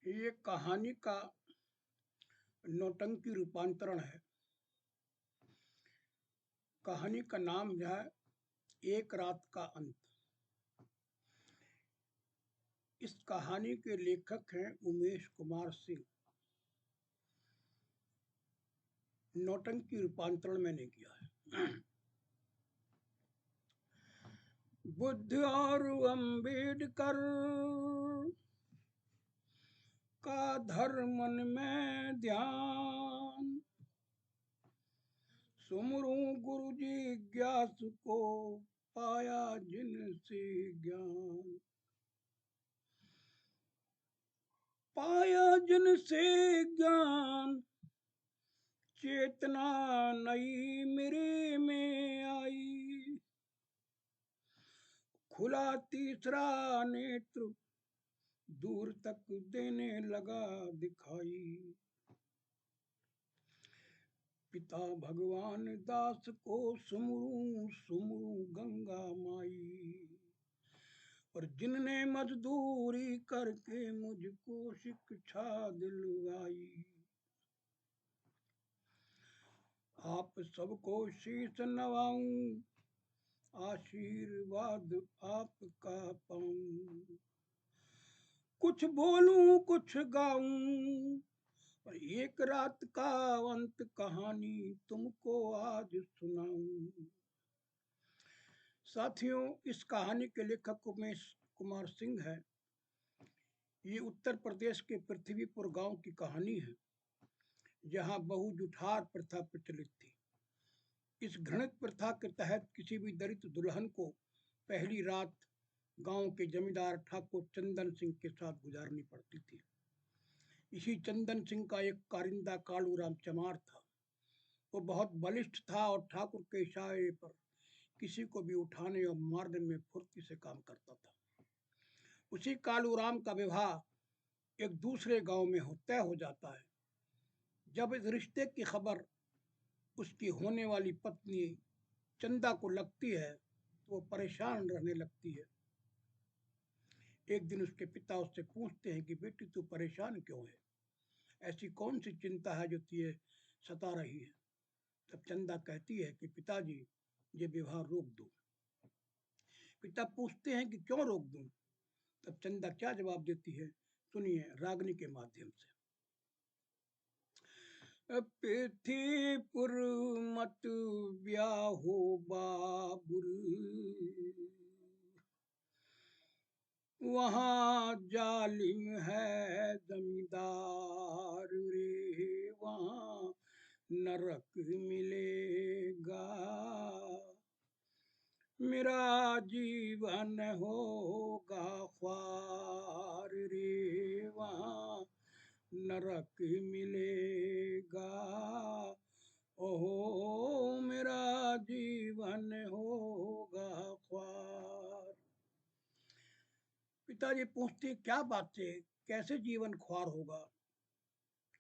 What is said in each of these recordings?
ये कहानी का नौटंकी रूपांतरण है। कहानी का नाम है एक रात का अंत। इस कहानी के लेखक हैं उमेश कुमार सिंह। नौटंकी रूपांतरण मैंने किया है। बुद्ध और अम्बेडकर का धर्म मन में ध्यान, सुमरू गुरु जिज्ञासु को पाया जिनसे ज्ञान। पाया जिनसे ज्ञान, चेतना नई मेरे में आई। खुला तीसरा नेत्र, दूर तक देने लगा दिखाई। पिता भगवान दास को सुमरू सुमरू गंगा माई, और जिनने मजदूरी करके मुझको शिक्षा दिलवाई। आप सबको शीश नवाऊं, आशीर्वाद आपका पाऊं। कुछ बोलूं कुछ गाऊं, और एक रात का अंत कहानी तुमको आज सुनाऊं। साथियों, इस कहानी के लेखक उमेश कुमार सिंह है। ये उत्तर प्रदेश के पृथ्वीपुर गांव की कहानी है, जहां बहु जुठार प्रथा प्रचलित थी। इस घृणित प्रथा के तहत किसी भी दलित दुल्हन को पहली रात गांव के जमींदार ठाकुर चंदन सिंह के साथ गुजारनी पड़ती थी। इसी चंदन सिंह का एक कारिंदा कालूराम चमार था। वो बहुत बलिष्ठ था और ठाकुर के इशारे पर किसी को भी उठाने और मारने में फुर्ती से काम करता था। उसी कालूराम का विवाह एक दूसरे गांव में तय हो जाता है। जब इस रिश्ते की खबर उसकी होने वाली पत्नी चंदा को लगती है तो वो परेशान रहने लगती है। एक दिन उसके पिता उससे पूछते हैं कि बेटी तू परेशान क्यों है, ऐसी कौन सी चिंता है जो तुझे सता रही है। तब चंदा कहती है कि पिताजी, ये विवाह रोक दो। पिता पूछते हैं कि क्यों रोक दूं। तब चंदा क्या जवाब देती है, सुनिए रागनी के माध्यम से। पृथ्वीपुर मत ब्याहो बाबुल, वहाँ जालिम है जमींदार रे, वहाँ नरक मिलेगा। मेरा जीवन होगा ख्वार रे, वहाँ नरक मिलेगा। ओहो मेरा जीवन होगा ख्वार। पिताजी पूछते क्या बात है, कैसे जीवन ख्वार होगा,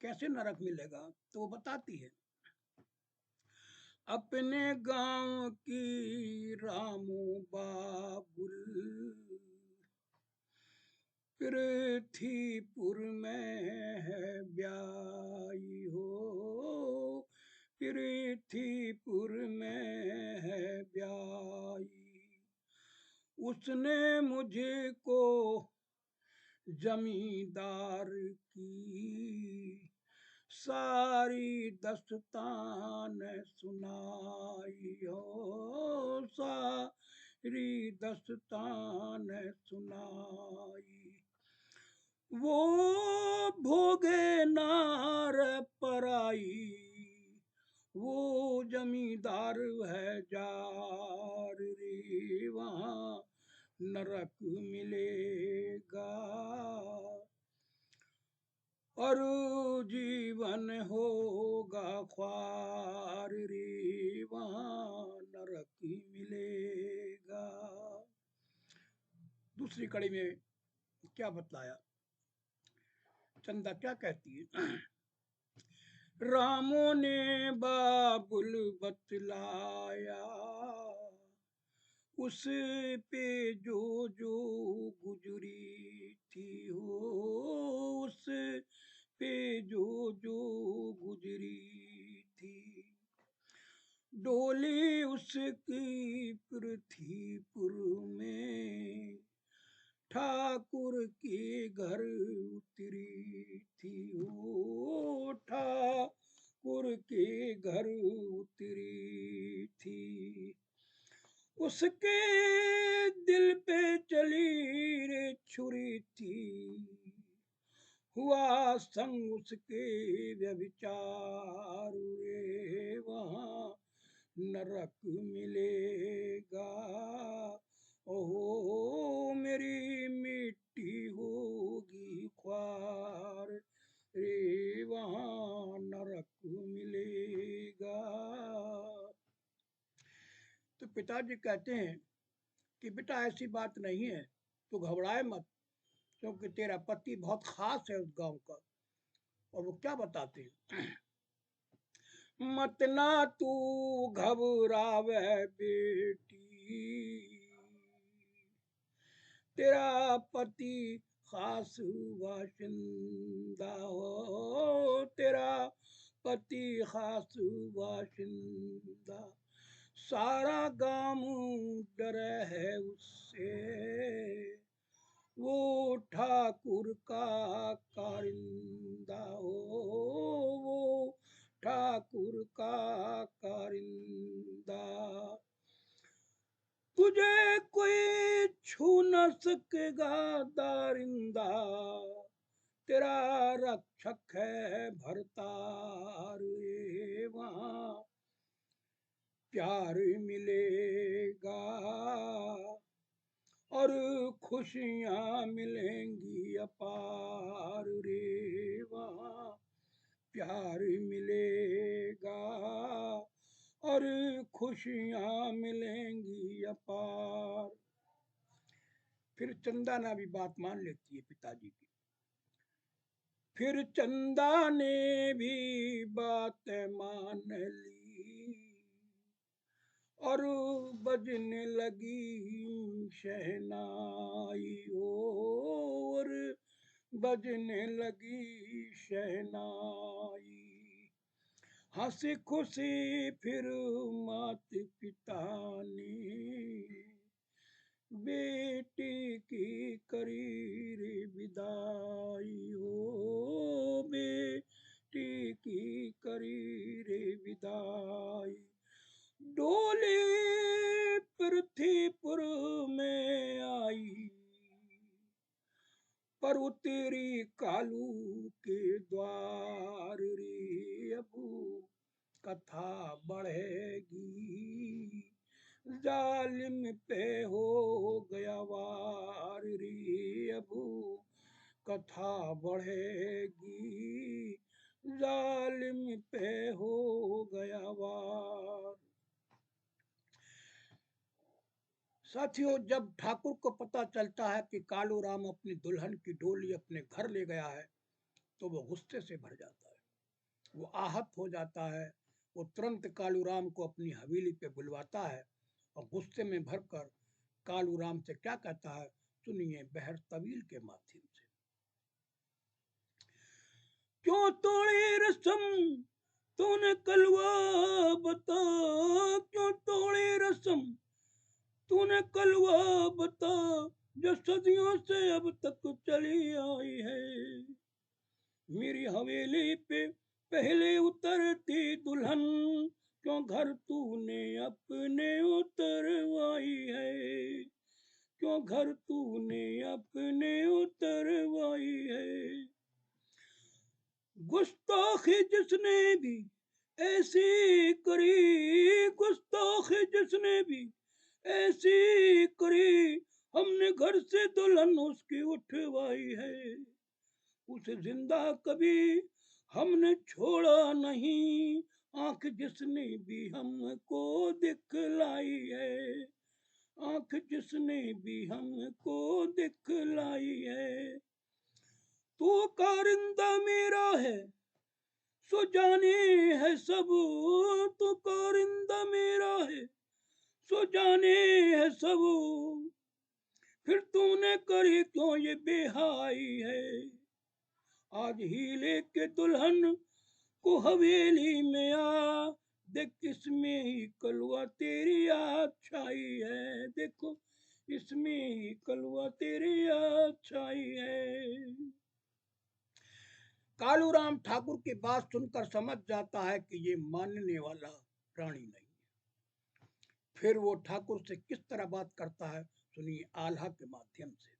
कैसे नरक मिलेगा। तो वो बताती है, अपने गांव की रामू बाबुल, पृथ्वीपुर में है ब्याई हो, पृथ्वीपुर में है ब्याई। उसने मुझको जमींदार की सारी दस्तान सुनाई हो, सारी दस्तान सुनाई। वो भोगे नार पराई, वो जमींदार है जार रे, वहाँ नरक मिलेगा। और जीवन होगा ख्वार रे, वहाँ नरक मिलेगा। दूसरी कड़ी में क्या बतलाया, चंदा क्या कहती है, रामों ने बाबुल बतलाया, उस पे जो जो गुजरी थी हो, उस के घर उतरी थी, ओ ठाकुर के घर उतरी थी। उसके दिल पे चली रे छुरी थी, हुआ संग उसके व्यभिचार रे, वहाँ नरक मिलेगा। ओहो मेरी मिट्टी होगी ख्वार रे, वहाँ नरक मिलेगा। तो पिताजी कहते हैं कि बेटा ऐसी बात नहीं है, तो घबराए मत, क्योंकि तेरा पति बहुत खास है उस गांव का। और वो क्या बताते हैं, मत ना तू घबरावे बेटी, तेरा पति खास वाशिंदा हो, तेरा पति खास वाशिंदा, सारा गांव डरे है उससे, वो ठाकुर का कारिंदा हो, वो ठाकुर का कारिंदा। तुझे कोई छू न सकेगा दारिंदा, तेरा रक्षक है भरतार रे, वहाँ प्यार मिलेगा और खुशियाँ मिलेंगी अपार रे, वहाँ प्यार मिलेगा और खुशियाँ मिलेंगी अपार। फिर चंदा भी बात मान लेती है पिताजी की। फिर चंदा ने भी बात मान ली और बजने लगी शहनाई, और बजने लगी शहनाई। हंसी खुशी फिर मात पिता ने बेटी की करी रे विदाई, हो बेटी की करी रे विदाई। डोली पृथ्वीपुर में आई, पर उतरी कालू के द्वार रे, अब कथा बढ़ेगी, जालिम पे हो गया वार रे, अब कथा बढ़ेगी, जालिम पे हो गया वार। साथियों, जब ठाकुर को पता चलता है कि कालू राम अपनी दुल्हन की डोली अपने घर ले गया है, तो वो गुस्से से भर जाता है, वो आहत हो जाता है। वो तुरंत कालू राम को अपनी हवेली पे बुलवाता है और गुस्से में भरकर कालू राम से क्या कहता है, सुनिए बहर तवील के माध्यम से। क्यों तोड़ी रस्म तूने कलवा बता, क्यों तोड़ी रस्म तूने कलवा बता, जो सदियों से अब तक चली आई है। मेरी हवेली पे पहले उतरती दुल्हन, क्यों घर तूने अपने उतरवाई है, क्यों घर तूने अपने उतरवाई है। गुस्ताखी जिसने भी ऐसी करी, गुस्ताखी जिसने भी ऐसी करी, हमने घर से दुल्हन उसकी उठवाई है। उसे जिंदा कभी हमने छोड़ा नहीं, आंख जिसने भी हमको दिखलाई है, आंख जिसने भी हमको दिखलाई है। तू कारिंदा मेरा है सो जाने है सब, तू कारिंदा मेरा है सो जाने है सब, फिर तूने करी क्यों ये बेहाई है। आज ही लेके दुल्हन को हवेली में आ, देख किसमें ही कलवा तेरी याद छाई है। देखो इसमें ही कलवा तेरी अच्छाई है। कालूराम ठाकुर की बात सुनकर समझ जाता है कि ये मानने वाला प्राणी नहीं है। फिर वो ठाकुर से किस तरह बात करता है, सुनिए आल्हा के माध्यम से।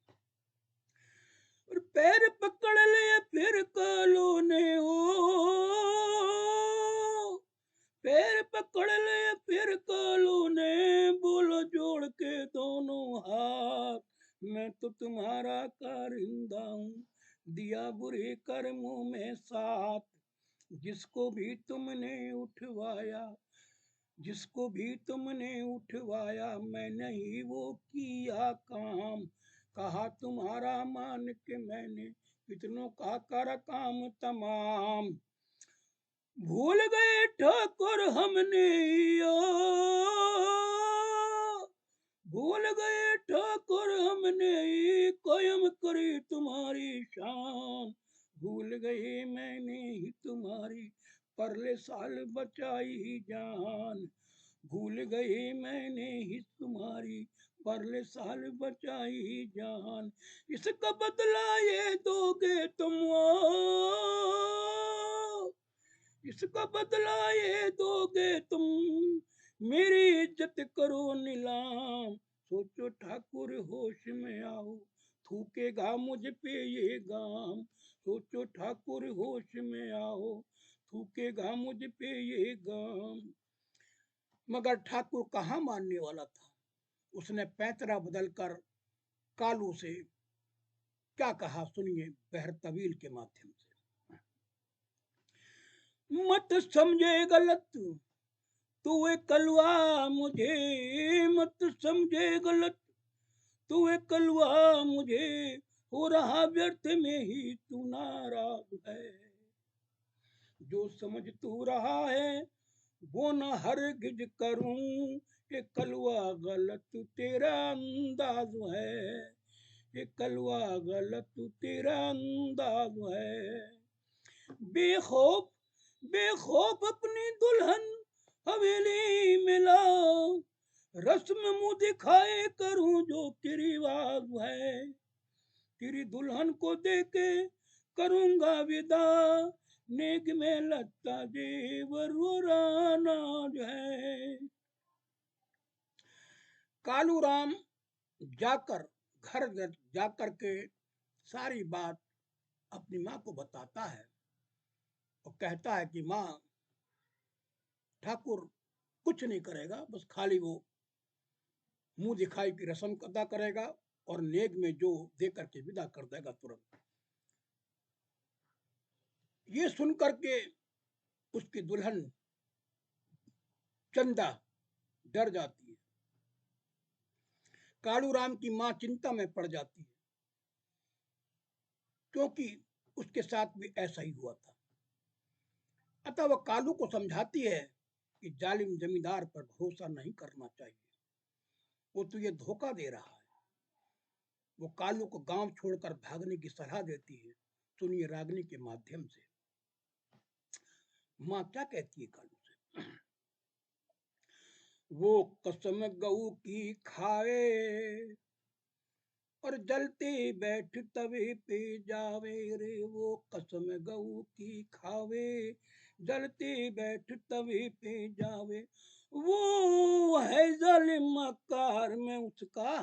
और पैर पकड़ लिए फिर कालू ने हो, पैर पकड़ लिए फिर कालू ने, बोलो जोड़ के दोनों हाथ, मैं तो तुम्हारा कारिंदा हूँ, दिया बुरे कर्मों में साथ। जिसको भी तुमने उठवाया, जिसको भी तुमने उठवाया, मैंने ही वो किया काम। कहा तुम्हारा मान के मैंने, कितनों का कर काम तमाम। भूल गए ठाकुर हमने यो, भूल गए ठाकुर हमने कायम करी तुम्हारी शान। भूल गए मैंने ही तुम्हारी परले साल बचाई जान। भूल गए मैंने ही तुम्हारी परले साल बचाई जान। इसका बदला ये दोगे तुम, इसका बदला ये दोगे तुम, मेरी इज्जत करो नीलाम। सोचो ठाकुर होश में आओ, थूकेगा मुझ पे ये गाम। सोचो ठाकुर होश में आओ, थूकेगा मुझ पे ये गाम। मगर ठाकुर कहाँ मानने वाला था। उसने पैंतरा बदलकर कालू से क्या कहा, सुनिए बहर तवील के माध्यम से। मत समझे गलत तू कलवा मुझे, मत समझे गलत तू कलवा मुझे, हो रहा व्यर्थ में ही तू नाराज है। जो समझ तू रहा है वो न हरगिज करूं, ये कलवा गलत तेरा अंदाज है, ये कलवा गलत तेरा अंदाज है। बेखौफ बेखौफ अपनी दुल्हन हवेली में लाओ, रस्म मुंह दिखाए करूं जो कि रिवाज है। तेरी दुल्हन को देके करूंगा विदा, नेक में लगता जेवर राना है। कालूराम जाकर घर जाकर के सारी बात अपनी माँ को बताता है और कहता है कि माँ, ठाकुर कुछ नहीं करेगा, बस खाली वो मुंह दिखाई की रस्म अदा करेगा और नेग में जो दे करके विदा कर देगा तुरंत। ये सुन करके उसकी दुल्हन चंदा डर जाती है। कालूराम की माँ चिंता में पड़ जाती है, क्योंकि उसके साथ भी ऐसा ही हुआ था। अतः वह कालू को समझाती है कि जालिम जमींदार पर भरोसा नहीं करना चाहिए, वो तुझे धोखा दे रहा है। वो कालू को गांव छोड़कर भागने की सलाह देती है। सुनिए रागनी के माध्यम से माँ क्या कहती है कालू से। वो कसम गऊ की खाए और जलते बैठ तवे पे जावे रे, वो कसम गऊ की खावे जलते बैठ तवे पे जावे। वो है जालिम मक्कार, में उसका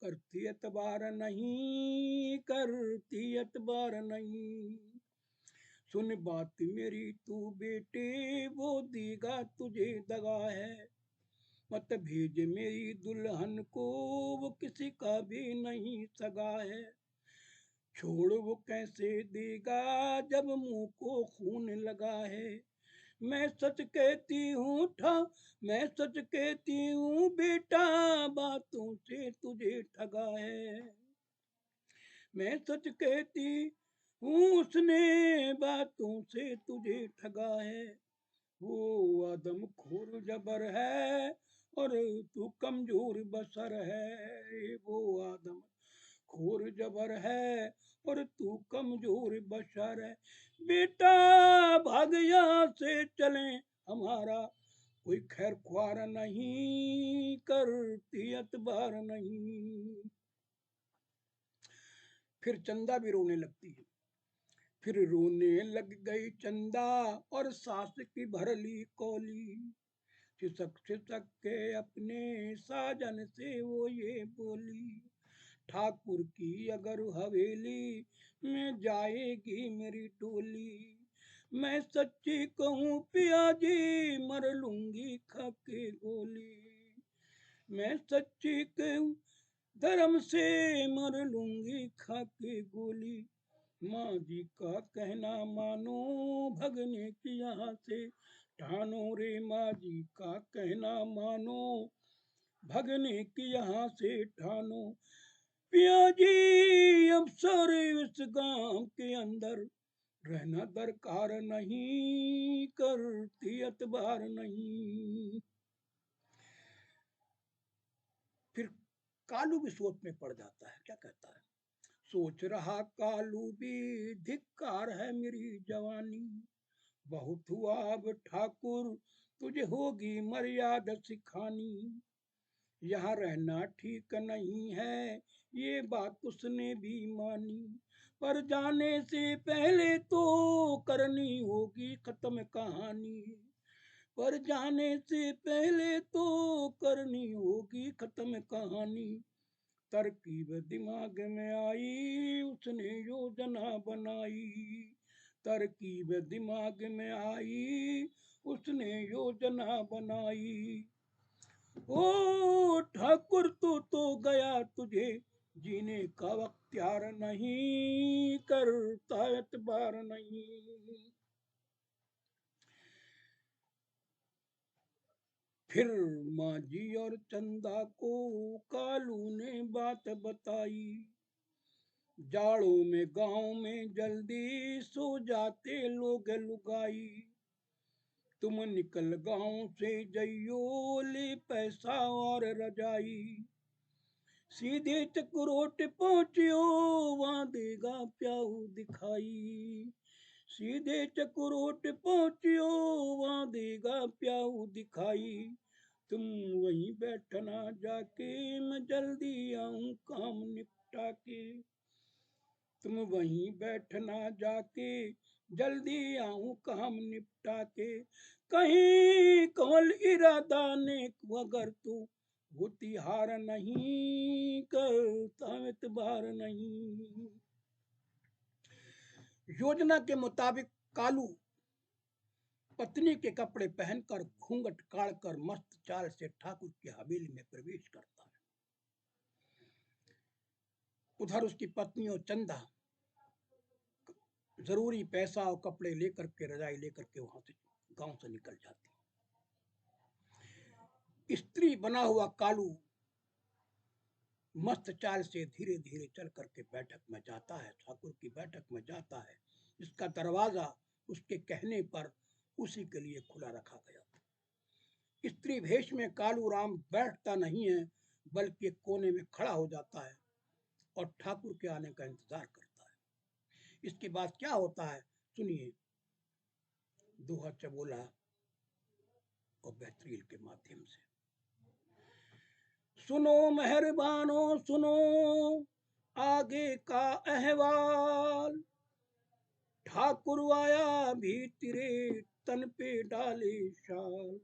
करती एतबार नहीं, करती एतबार नहीं। सुन बात मेरी तू बेटे, वो देगा तुझे दगा है। मत भेज मेरी दुल्हन को, वो किसी का भी नहीं सगा है। छोड़ वो कैसे देगा जब मुंह को खून लगा है। मैं सच कहती हूँ मैं सच कहती हूँ बेटा, बातों से तुझे ठगा है। मैं सच कहती हूँ उसने बातों से तुझे ठगा है। वो आदम खोर जबर है और तू कमजोर बसर है। वो आदम खोर जबर है और तू कमजोर बशर है। बेटा भाग यहाँ से चले, हमारा कोई खैर ख्वार नहीं, करती अतबार नहीं। फिर चंदा भी रोने लगती है। फिर रोने लग गई चंदा और सास की भर ली कोली। खिसक खिसक के अपने साजन से वो ये बोली, ठाकुर की अगर हवेली में जाएगी मेरी टोली, मैं सच्ची कहूँ पिया जी मर लूंगी खा के गोली। मैं सच्ची कहूँ धर्म से मर लूंगी खा के गोली। माँ जी का कहना मानो भगने की यहाँ से ठानो रे, माँ जी का कहना मानो भगने की यहाँ से ठानो। पिया जी अब सारे इस गांव के अंदर रहना दरकार नहीं, करती अतबार नहीं। फिर कालू भी सोच में पड़ जाता है, क्या कहता है, सोच रहा कालू भी धिक्कार है मेरी जवानी, बहुत हुआ अब ठाकुर तुझे होगी मर्यादा सिखानी। यहाँ रहना ठीक नहीं है ये बात उसने भी मानी, पर जाने से पहले तो करनी होगी खत्म कहानी। पर जाने से पहले तो करनी होगी खत्म कहानी। तरकीब दिमाग में आई उसने योजना बनाई, तरकीब दिमाग में आई उसने योजना बनाई। ओ ठाकुर तू तो गया तुझे जीने का अख्तियार नहीं, करता एतबार नहीं। फिर माँ जी और चंदा को कालू ने बात बताई, जाड़ों में गांव में जल्दी सो जाते लोग लुगाई, तुम निकल गांव से जइयो ले पैसा और रजाई, सीधे चक्रोट पहुंचियो वहां देगा प्याऊ दिखाई। सीधे चक्रोट पहुंचियो वहां देगा प्याऊ दिखाई, तुम वहीं बैठना जाके मैं जल्दी आऊं काम निपटा के। तुम वहीं बैठना जाके जल्दी आऊं काम निपटा के। कहीं कमल इरादा ने अगर तू होती हार नहीं, करता एतबार नहीं। योजना के मुताबिक कालू पत्नी के कपड़े पहनकर घूंघट काढ़कर मस्त चाल से ठाकुर की हवेली में प्रवेश करता है। उधर उसकी पत्नी और चंदा जरूरी पैसा और कपड़े लेकर के रजाई लेकर के वहां से गांव से निकल जाती। स्त्री बना हुआ कालू मस्त चाल से धीरे धीरे चल करके बैठक में जाता है, ठाकुर की बैठक में जाता है। इसका दरवाजा उसके कहने पर उसी के लिए खुला रखा गया था। स्त्री भेष में कालू राम बैठता नहीं है बल्कि एक कोने में खड़ा हो जाता है और ठाकुर के आने का इंतजार करता है। इसके बाद क्या होता है सुनिए, दोहा चबोला और बेहतरीन के माध्यम से। सुनो मेहरबानो सुनो आगे का अहवाल, ठाकुर आया भी तेरे तन पे डाले शाल,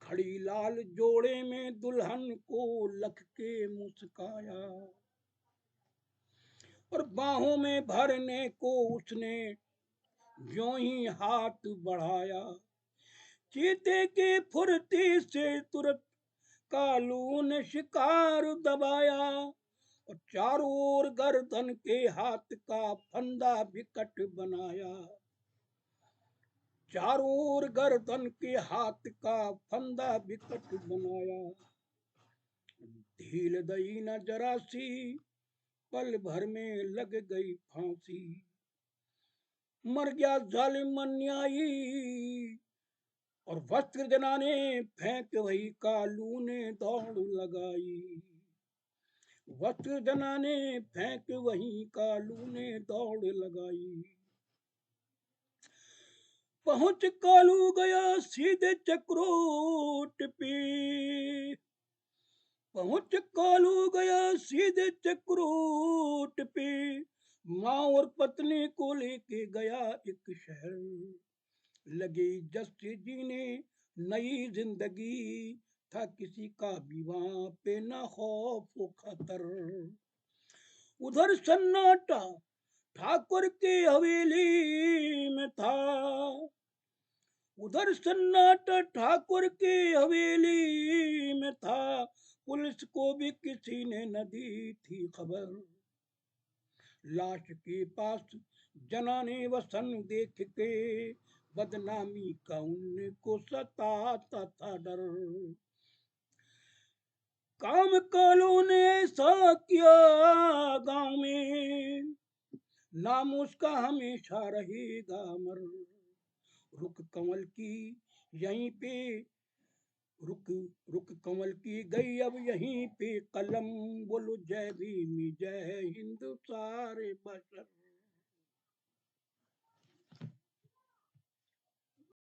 खड़ी लाल जोड़े में दुल्हन को लख के मुस्काया, और बाहों में भरने को उसने ज्यों ही हाथ बढ़ाया, चीते की फुर्ती से तुरंत कालू ने शिकार दबाया, और चारों ओर गर्दन के हाथ का फंदा विकट बनाया। चारों ओर गर्दन के हाथ का फंदा विकट बनाया, ढील दई न जरा सी पल भर में लग गई फांसी, मर गया जालिम अन्यायी, और वस्त्र जनाने फेंक वही कालू ने दौड़ लगाई। वस्त्र जनाने फेंक वही कालू ने दौड़ लगाई। पहुंच कालू गया सीधे चक्रोट पे, पहुंच कालू गया सीधे चक्रोट पे, माँ और पत्नी को लेके गया एक शहर, लगे जस्से जीने नई जिंदगी, था किसी का भी वहां पे ना खौफ खतर। उधर सन्नाटा ठाकुर की हवेली में था, उधर सन्नाटा ठाकुर की हवेली में था, पुलिस को भी किसी ने न दी थी खबर। लाश के पास जनाने वसन देख के, बदनामी का उनको सताता था डर। काम कालों ने ऐसा किया गांव में, नाम उसका हमेशा रहेगा अमर। रुक कंवल की यहीं पे, रुक रुक कंवल की गई अब यहीं पे कलम, बोलो जय भीम जय हिंद सारे बशर।